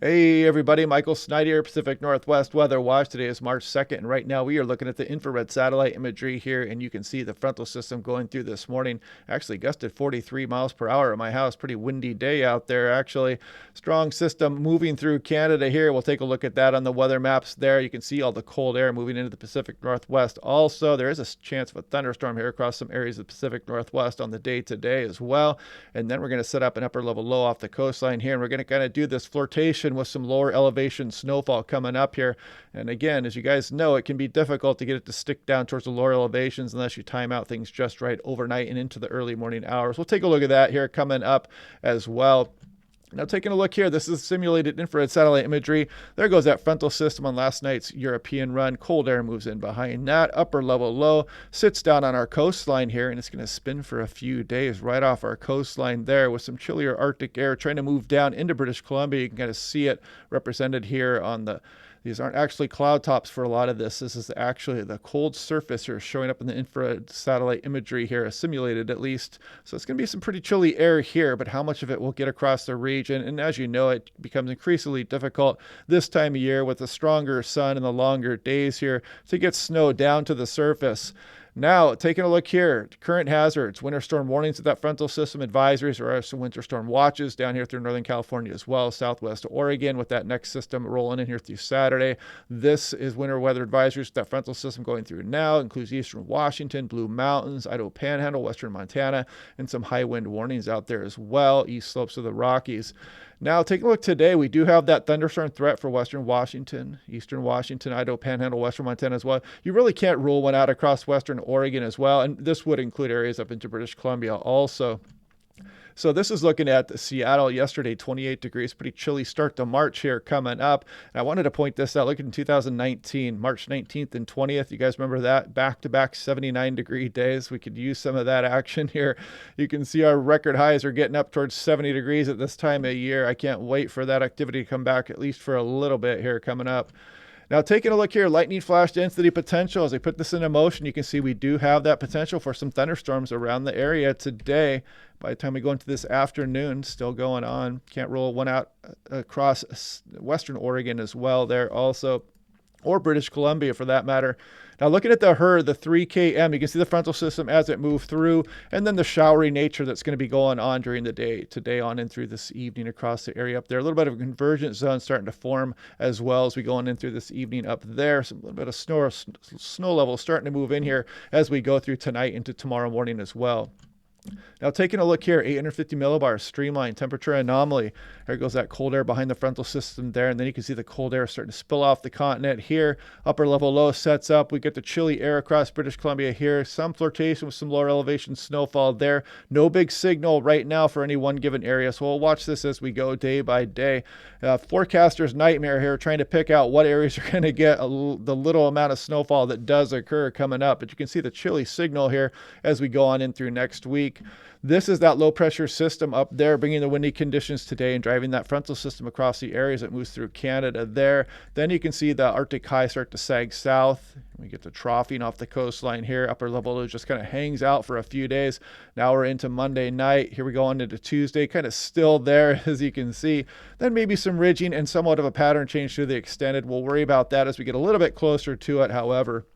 Hey everybody, Michael Snyder here, Pacific Northwest Weather Watch. Today is March 2nd, and right now we are looking at the infrared satellite imagery here, and you can see the frontal system going through this morning. Actually gusted 43 miles per hour at my house. Pretty windy day out there, actually. Strong system moving through Canada here. We'll take a look at that on the weather maps there. You can see all the cold air moving into the Pacific Northwest. Also, there is a chance of a thunderstorm here across some areas of the Pacific Northwest on the day today as well. And then we're going to set up an upper level low off the coastline here, and we're going to kind of do this flirtation with some lower elevation snowfall coming up here. And again, as you guys know, it can be difficult to get it to stick down towards the lower elevations unless you time out things just right overnight and into the early morning hours. We'll take a look at that here coming up as well. Now, taking a look here, this is simulated infrared satellite imagery. There goes that frontal system on last night's European run. Cold air moves in behind that. Upper level low sits down on our coastline here, and it's going to spin for a few days right off our coastline there with some chillier Arctic air trying to move down into British Columbia. You can kind of see it represented here on the these aren't actually cloud tops for a lot of this. This is actually the cold surface here showing up in the infrared satellite imagery here, simulated at least. So it's going to be some pretty chilly air here, but how much of it will get across the region? And as you know, it becomes increasingly difficult this time of year with the stronger sun and the longer days here to get snow down to the surface. Now, taking a look here, current hazards, winter storm warnings with that frontal system advisories. There are some winter storm watches down here through Northern California as well, Southwest Oregon with that next system rolling in here through Saturday. This is winter weather advisories with that frontal system going through now. Includes eastern Washington, Blue Mountains, Idaho Panhandle, western Montana, and some high wind warnings out there as well, east slopes of the Rockies. Now, taking a look today, we do have that thunderstorm threat for western Washington, eastern Washington, Idaho Panhandle, western Montana as well. You really can't rule one out across western Oregon as well, and this would include areas up into British Columbia also. So this is looking at Seattle yesterday, 28 degrees, pretty chilly start to March here coming up. And I wanted to point this out. Look in 2019, March 19th and 20th. You guys remember that? Back-to-back 79-degree days. We could use some of that action here. You can see our record highs are getting up towards 70 degrees at this time of year. I can't wait for that activity to come back at least for a little bit here coming up. Now, taking a look here, lightning flash density potential. As I put this into motion, you can see we do have that potential for some thunderstorms around the area today. By the time we go into this afternoon, still going on. Can't rule one out across western Oregon as well there also, or British Columbia for that matter. Now, looking at the HER, the 3km, you can see the frontal system as it moves through, and then the showery nature that's going to be going on during the day, today on and through this evening across the area up there. A little bit of a convergence zone starting to form as well as we go on in through this evening up there. Some little bit of snow levels starting to move in here as we go through tonight into tomorrow morning as well. Now, taking a look here, 850 millibars, streamline, temperature anomaly. There goes that cold air behind the frontal system there, and then you can see the cold air starting to spill off the continent here. Upper level low sets up. We get the chilly air across British Columbia here. Some flirtation with some lower elevation snowfall there. No big signal right now for any one given area, so we'll watch this as we go day by day. Forecaster's nightmare here, trying to pick out what areas are going to get the little amount of snowfall that does occur coming up. But you can see the chilly signal here as we go on in through next week. This is that low pressure system up there bringing the windy conditions today and driving that frontal system across the areas that moves through Canada there. Then you can see the Arctic high start to sag south. We get the troughing off the coastline here. Upper level just kind of hangs out for a few days. Now we're into Monday night. Here we go on into Tuesday, kind of still there as you can see. Then maybe some ridging and somewhat of a pattern change through the extended. We'll worry about that as we get a little bit closer to it, however.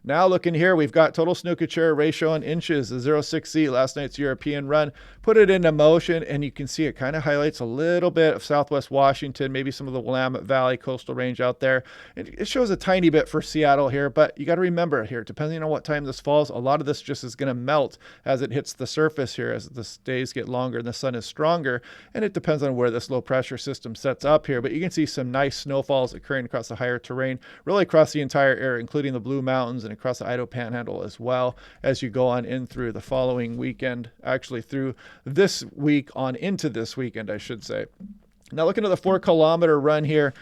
Now looking here, we've got total snow couture ratio in inches, the 0.6Z, last night's European run. Put it into motion, and you can see it kind of highlights a little bit of southwest Washington, maybe some of the Willamette Valley coastal range out there. It shows a tiny bit for Seattle here, but you got to remember here, depending on what time this falls, a lot of this just is going to melt as it hits the surface here, as the days get longer and the sun is stronger, and it depends on where this low pressure system sets up here. But you can see some nice snowfalls occurring across the higher terrain, really across the entire area, including the Blue Mountains and across the Idaho Panhandle as well as you go on in through the following weekend, actually through this week on into this weekend, I should say. Now looking at the 4-kilometer run here,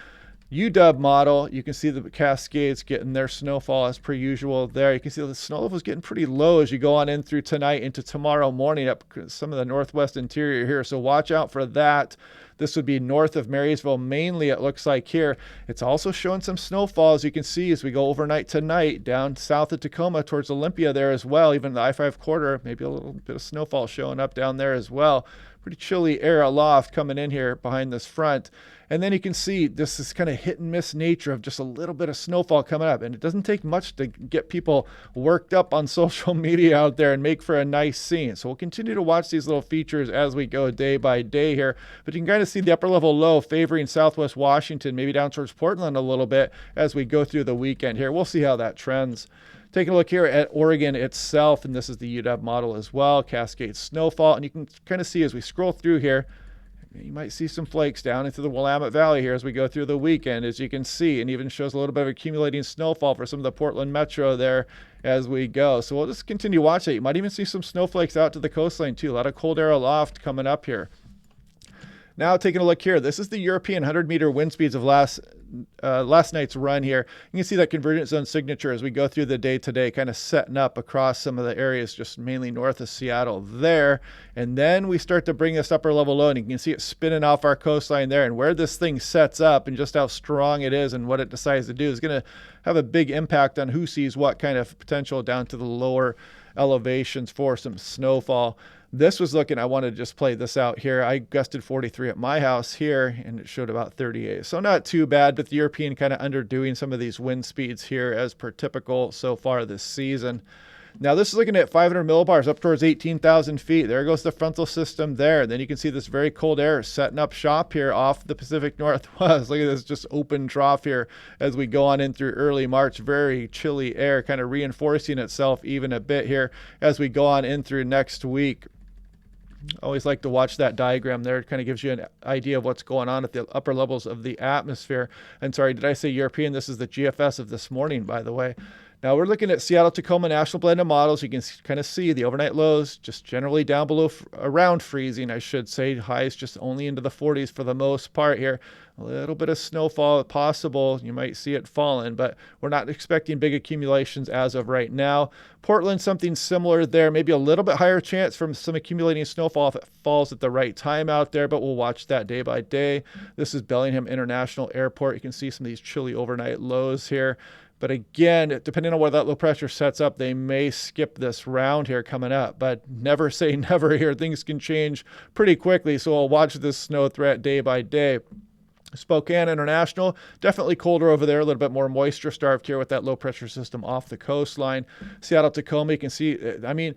UW model, you can see the Cascades getting their snowfall as per usual there. You can see the snow level is getting pretty low as you go on in through tonight into tomorrow morning up some of the northwest interior here. So watch out for that. This would be north of Marysville mainly, it looks like here. It's also showing some snowfall, as you can see, as we go overnight tonight down south of Tacoma towards Olympia there as well. Even the I-5 corridor, maybe a little bit of snowfall showing up down there as well. pretty chilly air aloft coming in here behind this front. And then you can see this is kind of hit and miss nature of just a little bit of snowfall coming up. And it doesn't take much to get people worked up on social media out there and make for a nice scene. So we'll continue to watch these little features as we go day by day here. But you can kind of see the upper level low favoring Southwest Washington, maybe down towards Portland a little bit as we go through the weekend here. We'll see how that trends. Taking a look here at Oregon itself, and this is the UW model as well, Cascade snowfall. And you can kind of see as we scroll through here, you might see some flakes down into the Willamette Valley here as we go through the weekend, as you can see, and even shows a little bit of accumulating snowfall for some of the Portland metro there as we go. So we'll just continue watching it. You might even see some snowflakes out to the coastline too. A lot of cold air aloft coming up here. Now taking a look here, this is the European 100-meter wind speeds of last night's run here. You can see that convergence zone signature as we go through the day today, kind of setting up across some of the areas just mainly north of Seattle there. And then we start to bring this upper level low, and you can see it spinning off our coastline there. And where this thing sets up and just how strong it is and what it decides to do is going to have a big impact on who sees what kind of potential down to the lower elevations for some snowfall. This was looking, I wanted to just play this out here. I gusted 43 at my house here, and it showed about 38. So not too bad, but the European kind of underdoing some of these wind speeds here as per typical so far this season. Now this is looking at 500 millibars up towards 18,000 feet. There goes the frontal system there. Then you can see this very cold air setting up shop here off the Pacific Northwest. Look at this just open trough here as we go on in through early March. Very chilly air kind of reinforcing itself even a bit here as we go on in through next week. Always like to watch that diagram there. It kind of gives you an idea of what's going on at the upper levels of the atmosphere. And sorry, did I say European? This is the GFS of this morning, by the way. Now we're looking at Seattle-Tacoma National Blend of models. You can kind of see the overnight lows just generally down below, around freezing, I should say. Highs just only into the 40s for the most part here. A little bit of snowfall possible. You might see it falling, but we're not expecting big accumulations as of right now. Portland, something similar there. Maybe a little bit higher chance from some accumulating snowfall if it falls at the right time out there, but we'll watch that day by day. This is Bellingham International Airport. You can see some of these chilly overnight lows here. But again, depending on where that low pressure sets up, they may skip this round here coming up. But never say never here. Things can change pretty quickly, so I'll watch this snow threat day by day. Spokane International, definitely colder over there, a little bit more moisture starved here with that low pressure system off the coastline. Seattle-Tacoma, you can see, I mean,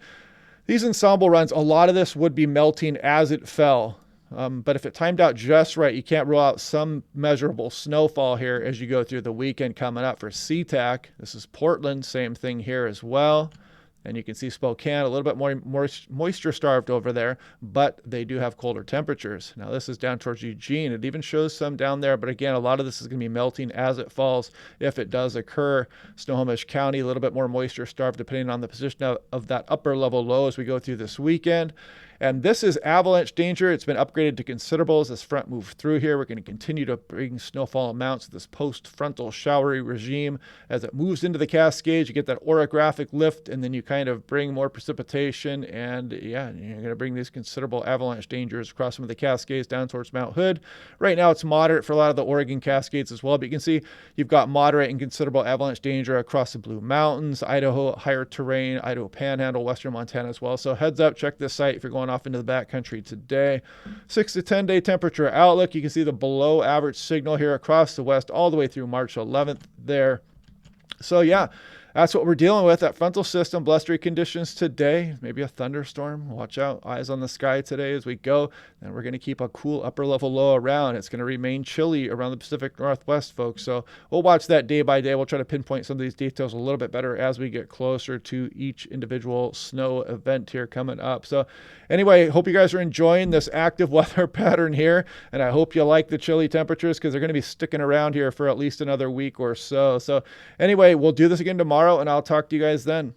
these ensemble runs, a lot of this would be melting as it fell. But if it timed out just right, you can't rule out some measurable snowfall here as you go through the weekend coming up for SeaTac. This is Portland, same thing here as well. And you can see Spokane, a little bit more moisture starved over there, but they do have colder temperatures. Now this is down towards Eugene. It even shows some down there, but again, a lot of this is going to be melting as it falls if it does occur. Snohomish County, a little bit more moisture starved depending on the position of that upper level low as we go through this weekend. And this is avalanche danger. It's been upgraded to considerable as this front moves through here. We're going to continue to bring snowfall amounts of this post-frontal showery regime. As it moves into the Cascades, you get that orographic lift, and then you kind of bring more precipitation. And yeah, you're going to bring these considerable avalanche dangers across some of the Cascades down towards Mount Hood. Right now, it's moderate for a lot of the Oregon Cascades as well. But you can see you've got moderate and considerable avalanche danger across the Blue Mountains, Idaho, higher terrain, Idaho Panhandle, western Montana as well. So heads up, check this site if you're going off into the backcountry today. 6 to 10 day temperature outlook. You can see the below average signal here across the west all the way through March 11th there. So yeah, that's what we're dealing with. That frontal system, blustery conditions today, maybe a thunderstorm. Watch out, eyes on the sky today as we go. And we're going to keep a cool upper level low around. It's going to remain chilly around the Pacific Northwest, folks. So we'll watch that day by day. We'll try to pinpoint some of these details a little bit better as we get closer to each individual snow event here coming up. So anyway, hope you guys are enjoying this active weather pattern here. And I hope you like the chilly temperatures because they're going to be sticking around here for at least another week or so. So anyway, we'll do this again tomorrow, and I'll talk to you guys then.